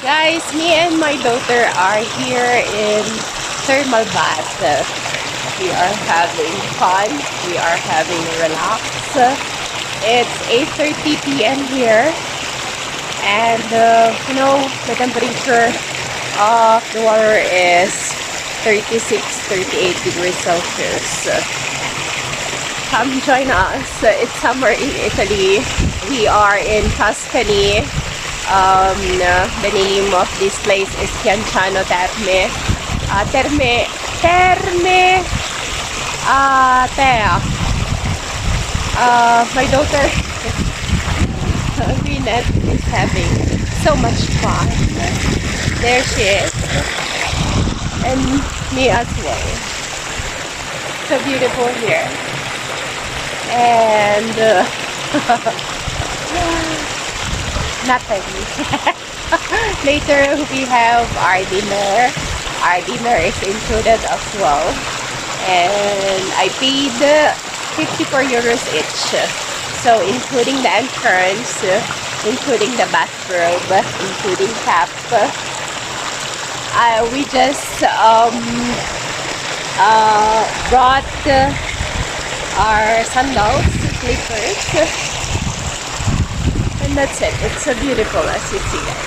Guys, me and my daughter are here in thermal bath. We are having fun. We are having relax. It's 8:30 p.m. here, and the temperature of the water is 36, 38 degrees Celsius. Come join us. It's summer in Italy. We are in Tuscany. The name of this place is Chianciano Terme. Terme Tea. My daughter Vinette is having so much fun. There she is. And me as well. So beautiful here. And nothing. Later we have our dinner. Our dinner is included as well. And I paid 54 euros each. So including the entrance, including the bathrobe, including cap. We just brought our sandals, slippers, and that's it. It's so beautiful as you see, guys.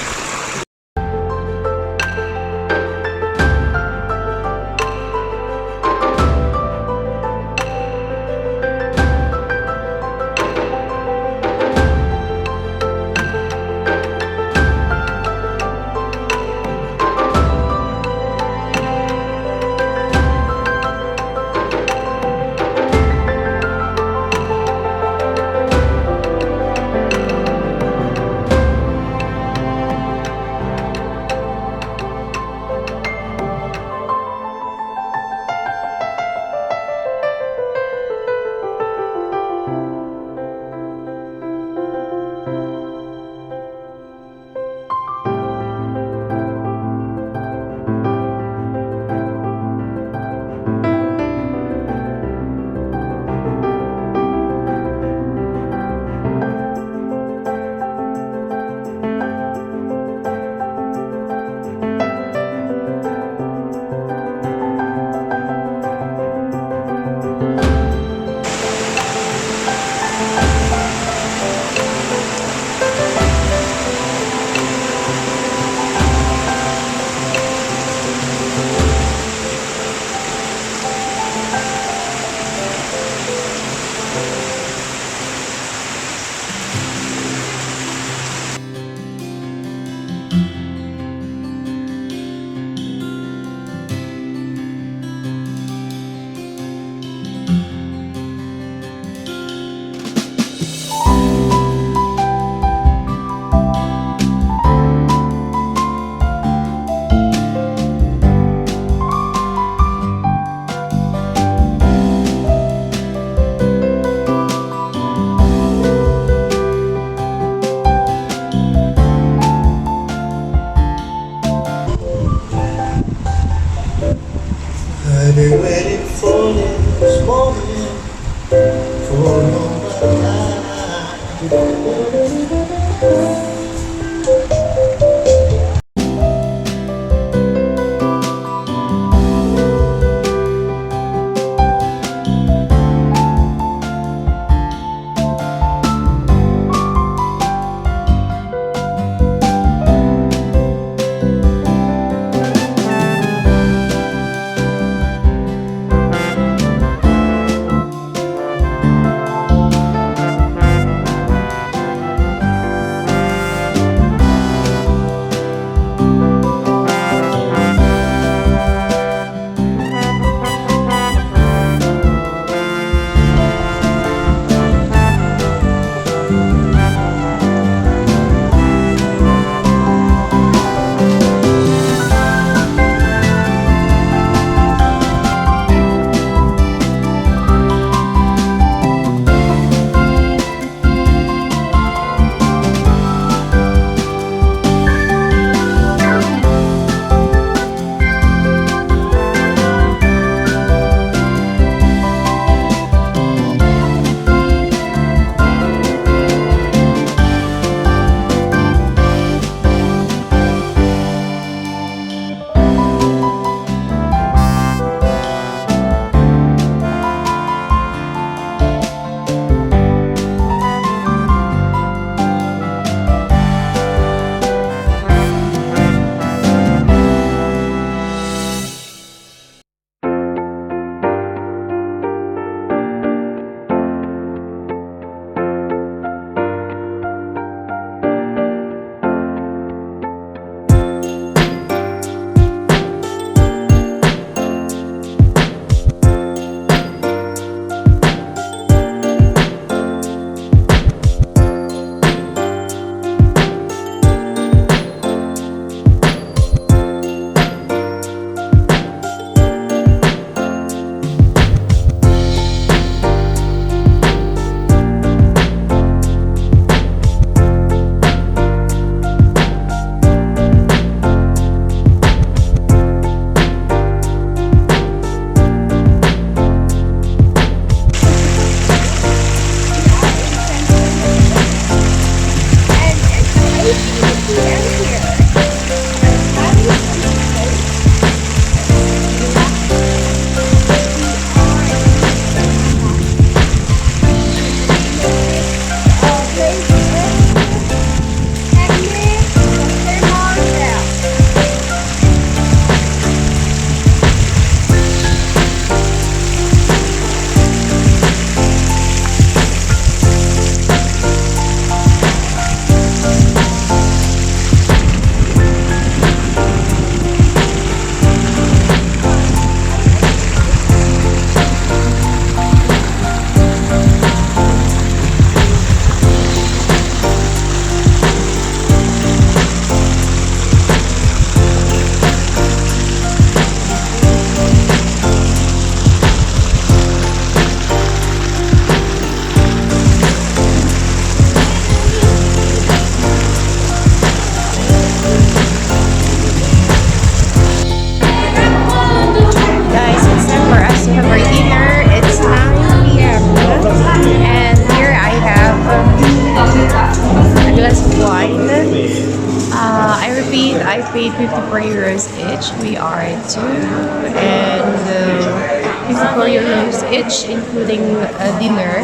feet, I paid 54 euros each. We are two, and 54 euros each, including dinner.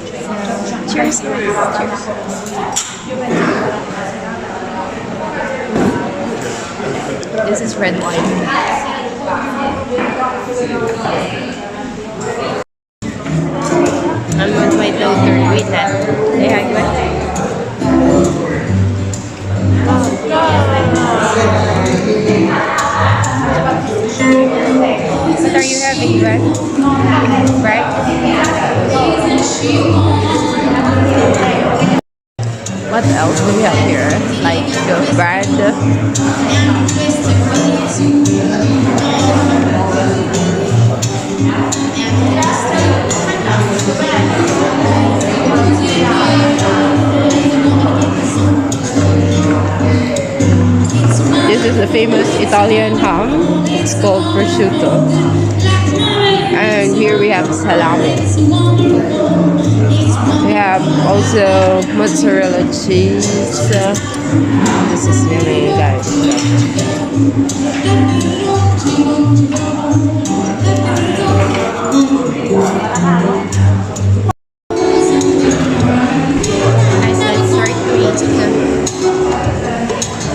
So, cheers, guys. Cheers. This is red wine. I'm with my daughter, Rita. Say hi, guys. What are you having, Brad? Right? What else do we have here? Like bread. This is the famous Italian ham. It's called prosciutto. And here we have salami. We have also mozzarella cheese. This is yummy, guys. Nice, let's start to eat.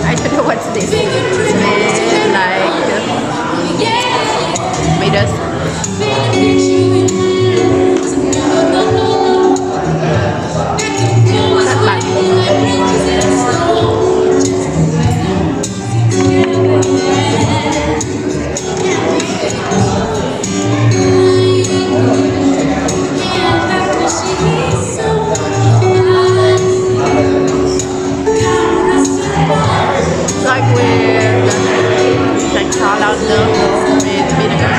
I don't know what's this. It's like made us. Like with like salad with vinegar.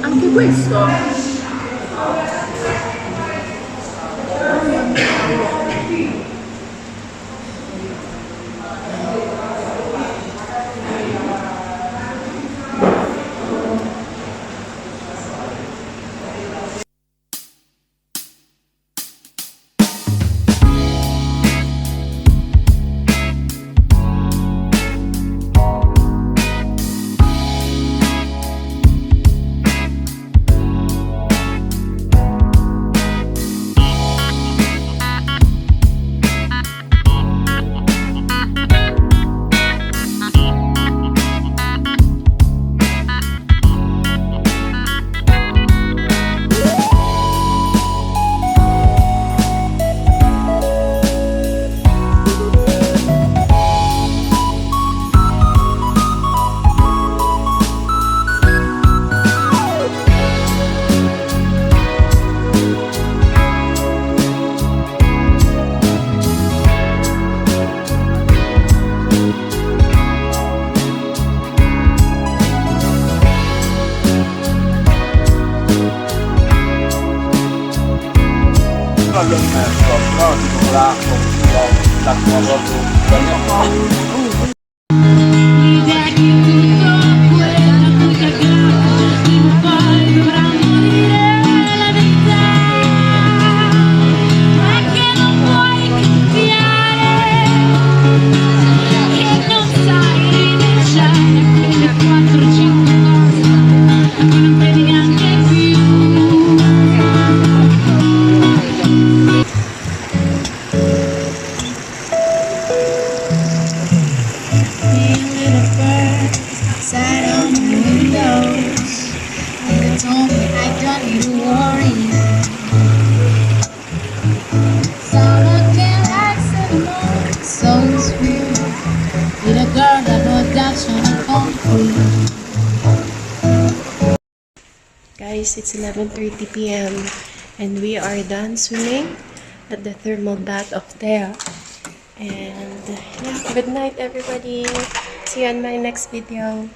Anche questo. Mi devi tutto quello che aggrappa, prima o poi dovrà morire la verità. Ma che non puoi cambiare, che non sai rinunciare a quelle 4-5 cose che non vedi neanche più. Little birds sat on the windows. They told me I don't need to worry. Someone came like cinnamon, so sweet. Little girl that was dancing on concrete. Guys, it's 11:30 p.m. and we are done swimming at the thermal bath of Thea. And yeah, good night everybody. See you on my next video.